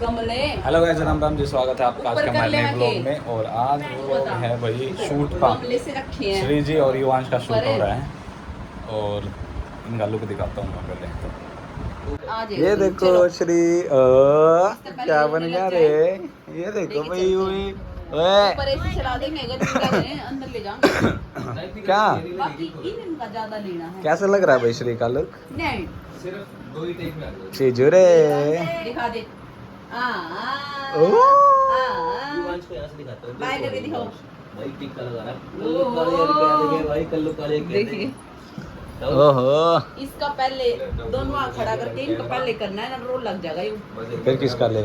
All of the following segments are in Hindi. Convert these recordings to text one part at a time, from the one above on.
हेलो गाइस, राम राम जी, स्वागत है आपका आज के हमारे नए ब्लॉग में। और आज वो है भाई शूट का, श्री जी और युवांश का शूट हो रहा है। और इनका लुक दिखाता हूँ मैं पहले। ये देखो श्री, क्या बन गया रे। ये देखो भाई हुई क्या कैसा लग रहा है भाई श्री का लुक? सिर्फ 2 ही टेक में आ गया। चीजू रे दिखा दे। युवांश को यहाँ से दिखाता हूँ। बाय करके दिखाओ भाई, टिक्का लगा रहा है भाई, कल्लू काले देखिए। ओहो, इसका पहले दोनों खड़ा करके इनका पहले करना है ना, रोल लग जाएगा ये। फिर किसका ले?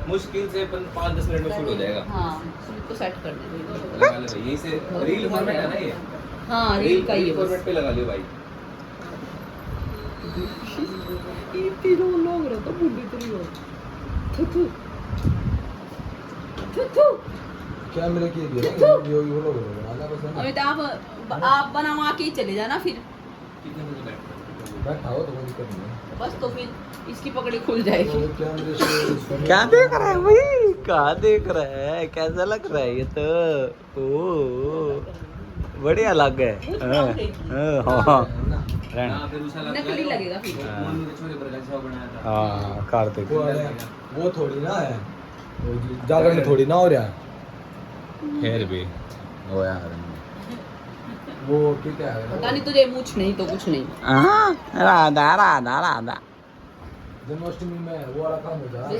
मुश्किल से 5-10 मिनट में शूट हो जाएगा। हाँ, शूट को सेट कर दे यहीं से। रील फॉर्मेट है ना ये? हाँ, रील का ही फॉर्मेट पे लगा लियो भाई। तीनों लोग रहे तो बुढ़ी तेरी हो। थू क्या मेरे किए दिए यो लोग आना बस है। अभी तो आप बनवा के ही चले जाना। फिर कितने बजे बैठा हो तो कोई दिक्कत नहीं है बस। तो फिर इसकी पकड़ी खुल जाएगी। क्या देख रहा है भाई, क्या देख रहा है, कैसा लग रहा है ये तो? ओ बढ़िया लग है। हाँ नकली लगेगा फिर। हाँ कार्तिक वो थोड़ी ना है, जागरण में थोड़ी ना हो रहा है। फिर भी वो यार वो क्या है पता नहीं तुझे, मूछ नहीं तो कुछ नहीं। राधा राधा राधा जन्माष्टमी में वो वाला काम हो जाए।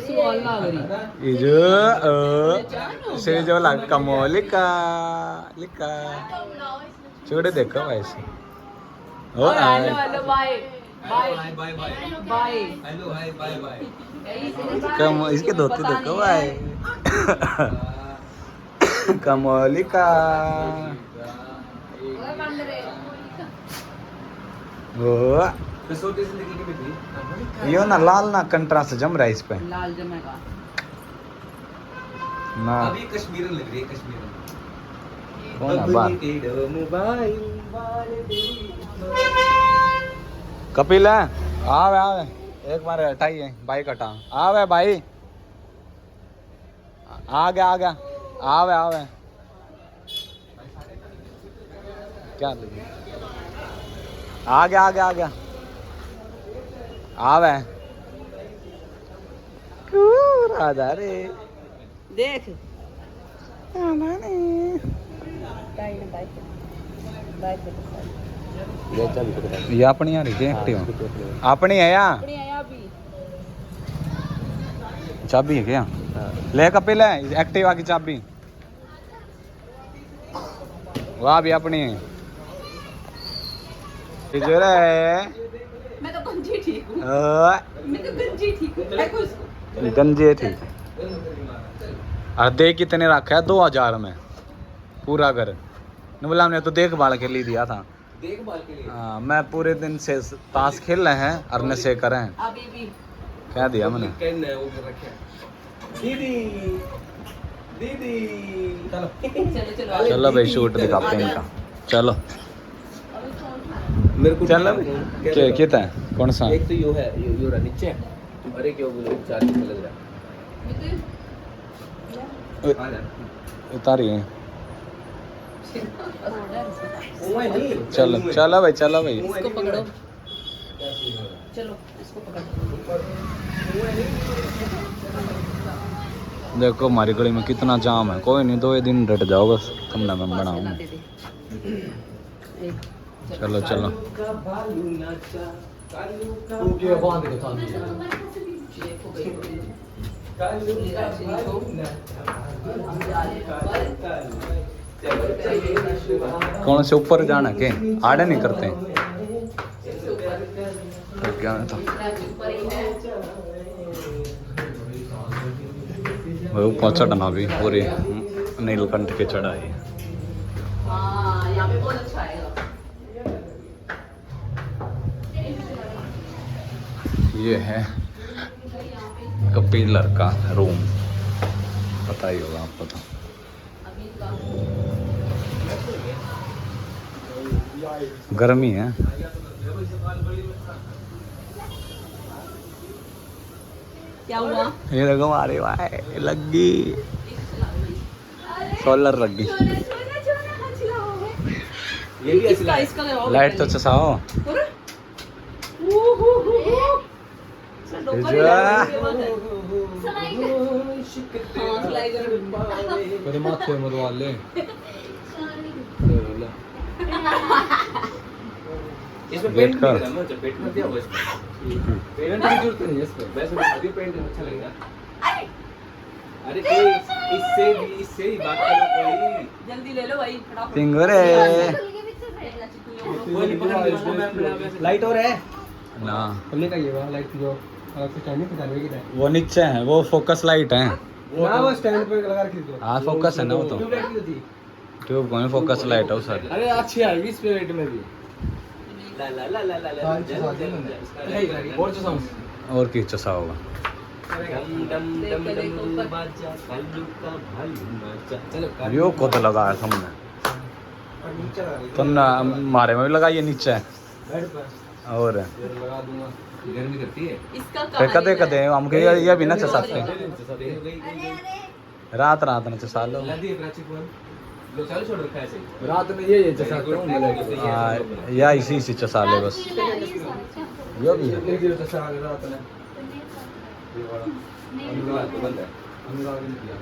ये जो से जो लग कमोलिका लिका छोड़े देखो वैसे। Oh hello hello bye bye bye bye bye hello hi bye bye. कम इसके धोती देखो भाई। कमोलिका वो यो ना लाल ना कंट्रास्ट जम रहा है इस पे। लाल जमेगा ना। अभी कश्मीरन लग रही है, कश्मीरन। कौन है बात? कपिल है, आवे आवे एक बार हटाइए बाइक हटा। आवे भाई, आ गया आ गया, आवे आवे क्या लगी? आ गया आ गया आ गया, आवे राधा रे देख ये अपनी आ रही है एक्टिव, अपनी है या चाबी है क्या? ले कपिल है एक्टिवा की चाबी, वाह भी अपनी है। मैं तो गंजी ठीक हूँ, मैं तो गंजी ठीक हूँ, गंजी ठीक। और देख कितने रखा है 2000 में पूरा घर। बोला हमने तो देखभाल के लिए दिया था, देखभाल के लिए। हाँ, मैं पूरे दिन से ताश खेल रहे हैं और नशे करें। अभी भी क्या दिया मैंने? दीदी दीदी चलो चलो भाई शूट दिखाते हैं इनका। चलो मेरे को चलो कितना है, कौन सा? एक तो यो है, यो रहा नीचे। अरे क्यों बोलो 4 लग रहा है। उतारिए चलो चलो भाई, चलो भाई इसको पकड़ो, चलो इसको पकड़ो। देखो हमारी गली में कितना जाम है। कोई नहीं, 2 दिन डट जाओ बस, तुमने मैं बनाऊँ। चलो चलो कौन से ऊपर जाना के आड़े नहीं करते क्या था वो ऊपर चढ़ना भी पूरी नीलकंठ के चढ़ाई। ये है कपिलर का रूम, पता ही होगा आपको तो। गर्मी है। क्या हुआ? ये देखो हमारे भाई लग गई सोलर लग गई। ये भी इसका इसका लगाओ। लाइट तो चसाओ। मेरे माथे में दवा ले। इसमें पेंट नहीं करना मैं जब पेंट कर दिया वो इसमें पेंट की जरूरत नहीं है इसमें वैसे अभी पेंट अच्छा लगेगा। अरे कोई इससे ही बात करो कोई जल्दी ले लो भाई फटाफट। पिंगरे लाइट और है ना हमने का ये वाला लाइट जो अलग से स्टैंड पे डालने की है वो नीचे है वो फोकस लाइट है। ना वो स्टैंड पे लगा रखी थी। हाँ फोकस है ना वो तो ट्यूबलाइट की थी। ट्यूब को फोकस लाइट है सर। अरे अच्छी आएगी इस पे लाइट में भी ला ला ला ला ला और जो सॉन्ग और की चसा होगा। डम डम डम डम बाजा भालू का भालू नाचा चलो यो को तो लगाया हमने तो ना मारे में भी लगाइए नीचे बेड पर और लगा दूंगा गर्मी करती है इसका फिर कदे कदे हम के ये भी ना चसाते रात रात न चसा लो। लदी प्राची फोन लो चालू छोड़ रखा है ऐसे रात में ये चसा हाँ, या इसी चसा ले बस यो भी है। एक दिन चसा रात में ये वाला अनुराग तो बंद है अनुराग ने किया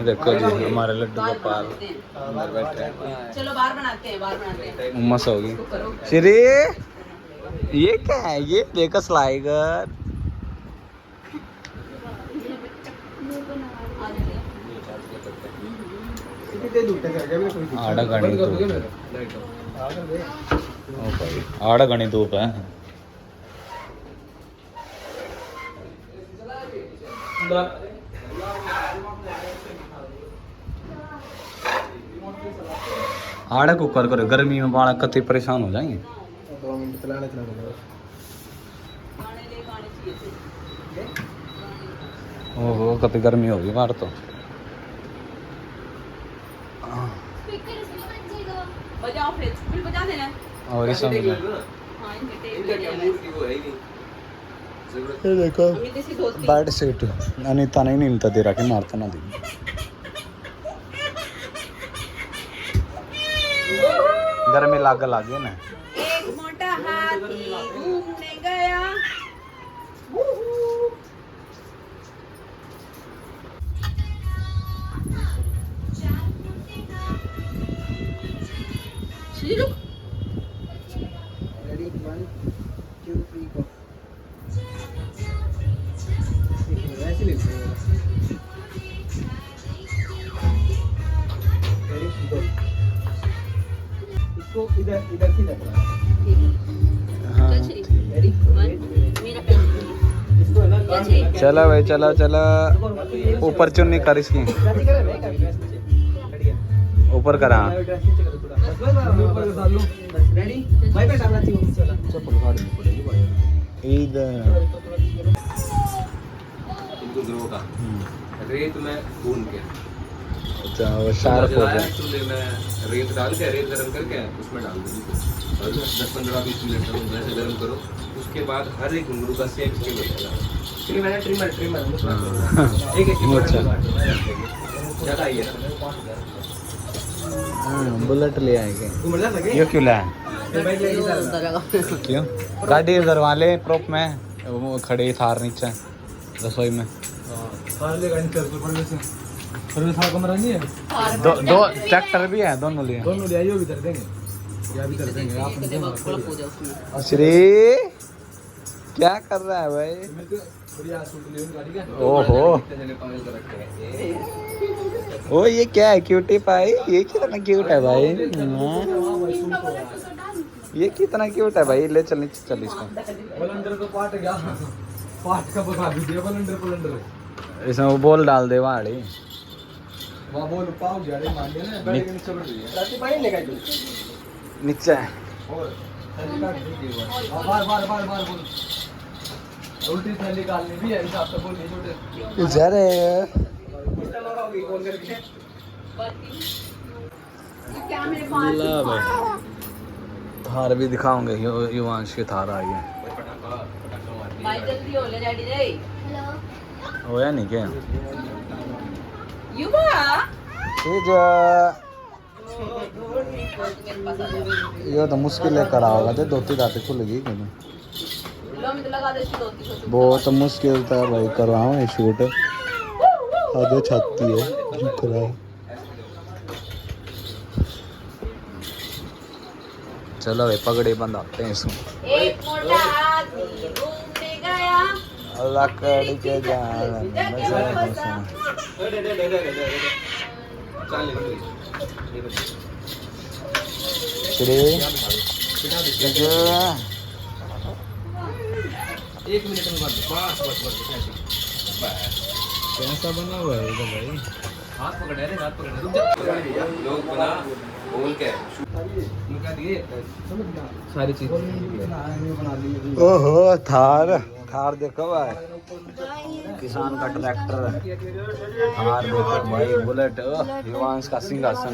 देखो जी हमारे लड्डू गोपाल अंदर बैठे हैं। चलो बाहर बनाते हैं बाहर बनाते हैं। उम्मस होगी श्री ये क्या है ये देखो स्लाइगर कितने दूर तक आ गया मैं कोई आड़ा गणी धूप ओ भाई आड़ा गणी धूप है। आड़ा कुकर करो गर्मी में बाड़ा कति परेशान हो जाएंगे। 2 मिनट चलाने खाने ले खाने चाहिए थे। ओहो कति गर्मी होगी बाहर तो। बजाओ फिर बजा देना। और इस समय हाँ इनके ये देखो अमित इसी दोस्ती बेड सीट अनीता नहीं नीलता दे रहा के मारता ना दी गर्मी लाग लागे ना। एक मोटा हाथी घूमने गया। शुरू रेडी 1 2 3 गो ऐसे ले इसको इधर इधर की रखना हाँ रेडी 1 मेरा पेन इसको है ना काम में चला भाई चला चला ऊपर चुन्नी कर इसकी जाती करे मैं कभी वैसे नीचे ऊपर करा ड्रेस नीचे कर थोड़ा बस ऊपर के साथ लो रेडी भाई पे डालना चाहिए चला चप्पल फाड़ दी पड़ेगी भाई इधर इनको ग्रो का रेत में भून के अच्छा वो शार्प हो जाए। चूल्हे में रेत डाल के रेत गरम करके उसमें डाल दो और 10-15-20 मिनट तक वैसे गरम करो। उसके बाद हर एक घुंगरू का सेम स्केल हो जाएगा। इसलिए मैंने ट्रिमर एक ज़्यादा ही है बुलेट ले आएंगे घुमड़ लगे ये क्यों लाए पेन क्यों गाड़ी इधर वाले प्रोप में वो खड़े थार नीचे रसोई में कार ले गाड़ी चल पड़ने से सर्विस वाला कमरा नहीं है दो ट्रैक्टर भी है दोनों लिए। दोनों ले आइए भी कर देंगे या भी कर देंगे आप श्री क्या कर रहा है भाई। बढ़िया सूट ले गाड़ी का ओहो पागल कर रखे हैं ओ ये क्या है क्यूटी पाई ये कितना क्यूट है भाई। ये कितना क्यूट है भाई ले चल नीचे चल इसको बलंडर को पाट गया पाट का बता दीजिए बलंडर इसमें वो बॉल डाल दे वाड़ी वहाँ बोल पाओ जा रहे मान लेना बैठ के नीचे बैठ रही है पानी लेगा जो नीचे और थैली काट दीजिए बार बार बार बार बोल उल्टी थैली निकालनी भी है हिसाब से बोल छोटे इधर कितना लगाओगे कॉल करके क्या मेरे पास ला भाई थार भी दिखाऊंगे युवांश की थार आई है। भाई जल्दी हो ले डैडी रे होया नहीं क्या युवा ये तो मुश्किल है करा होगा तो धोती दाते खुल गई कि लो मैं तो लगा देती धोती को बहुत मुश्किल था भाई करवाऊँ ये शूट आधे छाती है करा चलो भाई पगड़ी बंधाते हैं इसको एक मोटा हाथी घूमने गया अल्लाह कड़ी के जान एक मिनट में बस बस कैसा बना हुआ है इधर भाई हाथ पकड़े रे हाथ पकड़े रुक जा लोग बना बोल के उनका दिए सारी चीज ओहो थार थार देखो भाई किसान का ट्रैक्टर थार देखो भाई बुलेट युवांश का सिंहासन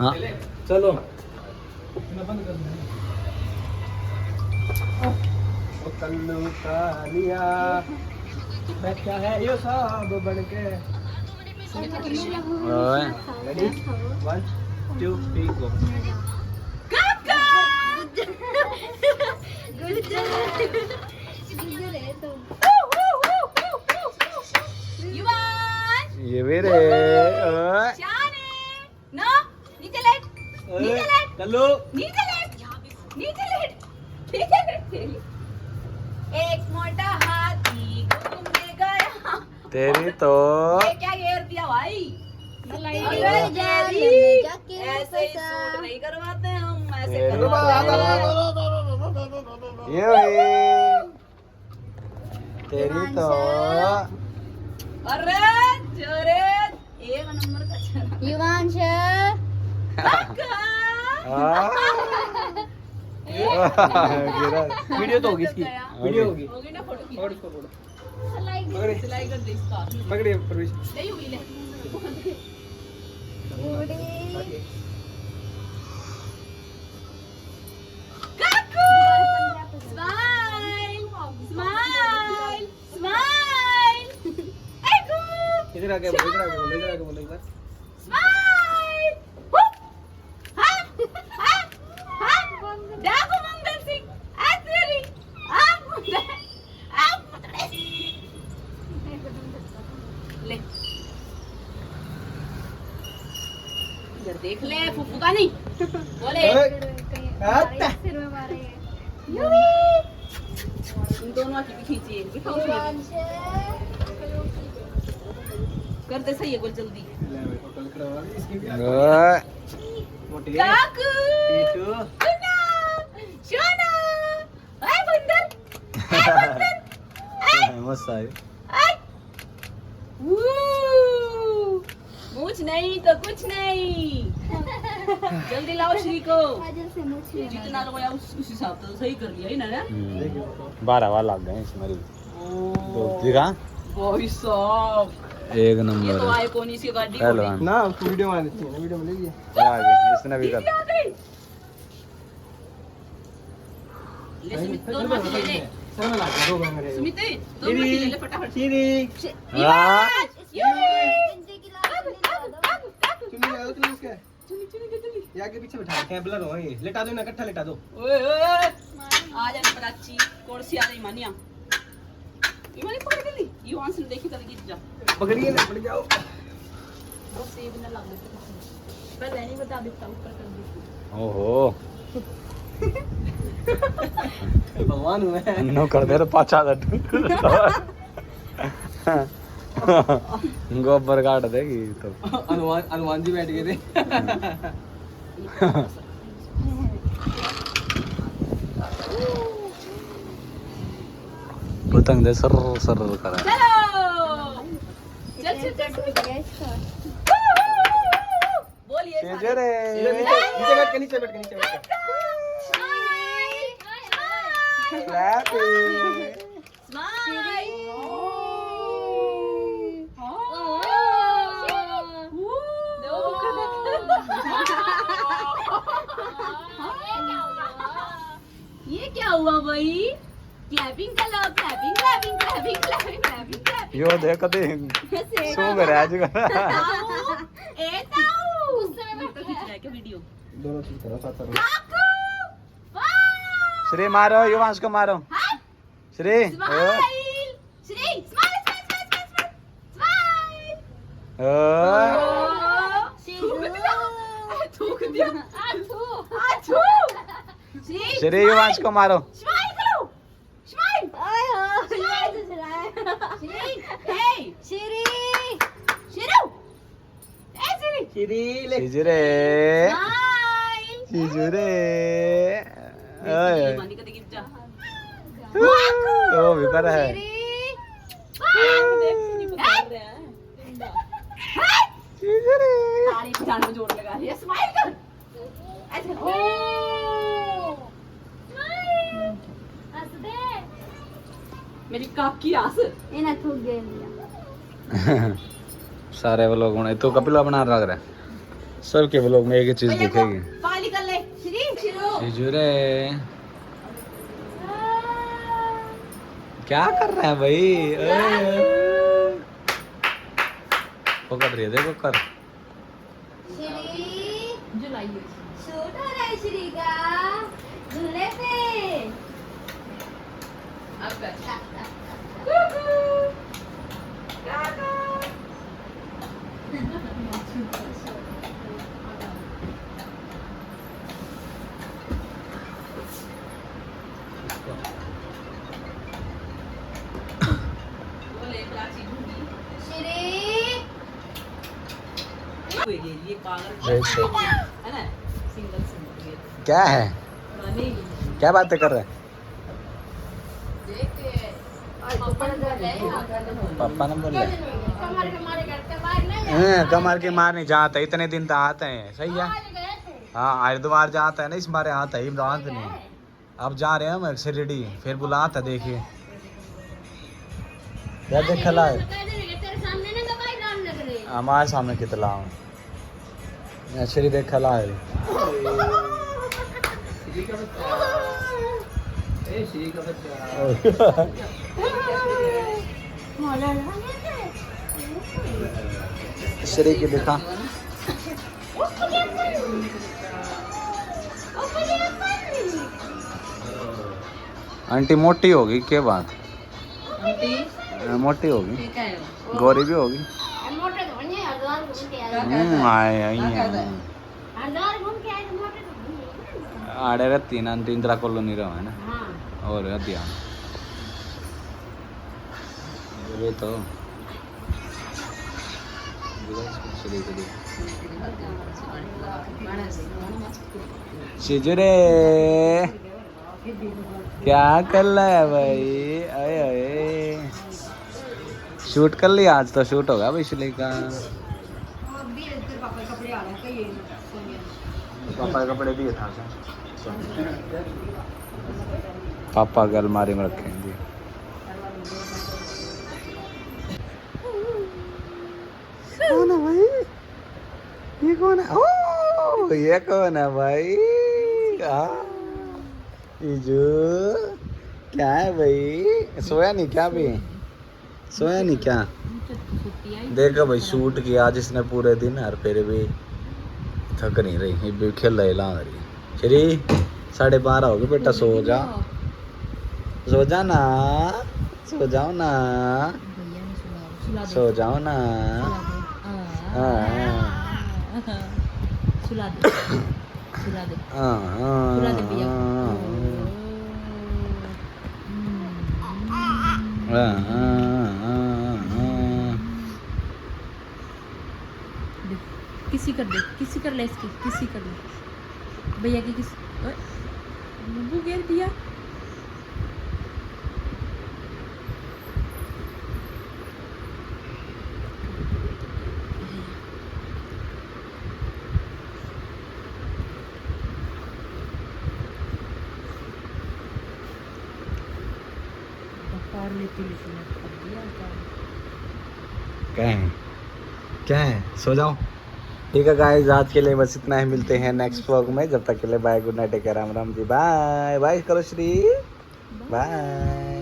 हाँ चलो कल्लू का लिया बैठा है ये सब बन के ओए रेडी 1 2 3 गो ये मेरे कल्लू एक मोटा हाथी घूमने गया तेरी तो ये क्या घेर दिया भाई ऐसे ही सूट नहीं करवाते हम ऐसे करवाते हैं ये भाई तेरी तो अरे जोरे एक नंबर का चला युवांश वीडियो तो होगी इसकी वीडियो होगी होगी ना फोटो की और इसको फोटो सिलाई कर दे इसका पकड़िए परवेश नहीं हुई ले काकू स्माइल स्माइल स्माइल एगो इधर आके बोलो इधर आके बोलो इधर आके बोलो एक बार स्माइल हां हां हां डाकू मंगल सिंह आतेरी आप ले इधर देख ले फुफू का नहीं बोले सिर में मारे इन दोनों की भी खींचिए बिठाओ युवांश कर दे सही है गोल जल्दी ओए मोटी काकू टीटू सुना शोना आय बंदर मस्त है आय वू मुझ नहीं तो कुछ नहीं जल्दी लाओ श्री को काजल से मुझे जितना लोग उस हिसाब से सही कर लिया ही ना 12 वार लग गए इसमें दिखा भाई साहब एक ये नंबर तो आईफोन इसकी गाड़ी पहलवान ना उसको वीडियो में देती है वीडियो में लीजिए आगे इसने भी कर आ गई ले सुमित दोनों हाथ ले ले सर में लगा दो मेरे सुमित दोनों हाथ ले ले फटाफट चीनी हाँ इंजे की लाल चुनी ले तुम इसके ये आगे पीछे बैठा के ब्लर हो ये लेटा दो ना इकट्ठा लेटा दो ओए ओए आ जा पराची कौन सी आ रही मानिया ये मानी पकड़ गई ये वहां से देखी तो गिर जा पकड़िए ना पड़ जाओ बस ये भी ना लग गई पहले नहीं बता देता ऊपर कर दी ओहो भगवान हुए नो कर दे रे पाछा दट गोबर काट देगी तो हनुमान जी बैठ गए थे पतंग दे सर सर करा चलो चल चल चल बोलिए रे नीचे बैठ के नीचे बैठ के नीचे बैठ के ये क्या हुआ भाई क्लैपिंग का लो क्लैपिंग यो देखो दे सो गए आज का वीडियो दोनों चीज करो साथ करो श्री मारो युवांश को मारो श्री श्री युवांश को मारो चिजुरे ओ भी कर है जोर लगा रही है स्माइल कर मेरी काकी आस इन्हें थूक दे दिया सारे व्लॉग में तो कपिला बना रहा है सबके व्लॉग में एक ही चीज दिखेगी पाली कर ले श्री शिरो चिजुरे क्या कर रहे हैं भाई पकड़ रही है देखो कर श्री जुलाई शूट हो रहा है श्री का झूले पे अब कर ये पागल है ना सिंगल क्या है नहीं क्या बातें कर रहे हैं पापा ने बोल कमर के मार नहीं जाता इतने दिन तो आते हैं सही है हाँ हरिद्वार जाता है ना इस बारे आता है इमरान नहीं अब जा रहे हैं हम शिरडी फिर बुलाता देखिए क्या देखला है हमारे सामने कितना श्री देखला है श्री का बच्चा श्री की दिखा आंटी मोटी होगी क्या बात मोटी होगी गौरी भी होगी आड़े रहती ना इंदिरा कॉलोनी रहो है ना और ध्यान ये तो शिजुरे क्या कर रहा है भाई अरे अरे शूट कर लिया आज तो शूट होगा भाई शिली का पापा के कपड़े दिए था पापा के अलमारी में रखे हैं कौन है भाई ये कौन है ओ ये कौन है भाई इजू क्या है भाई सोया नहीं क्या भी सोया नहीं क्या देखो भाई शूट किया आज इसने पूरे दिन और फिर भी थक नहीं रही भी खेल रही ला रही श्री 12:30 हो गए बेटा सो जा ना सो जाओ ना सो जाओ ना सुला दे भैया किसी कर दे किसी कर ले इसकी किसी कर ले भैया की किसी नींबू गिर दिया क्या है सो जाओ ठीक है गाइस आज के लिए बस इतना ही मिलते हैं नेक्स्ट व्लॉग में जब तक के लिए bye good night take care Ram Ram ji bye bye करो श्री बाय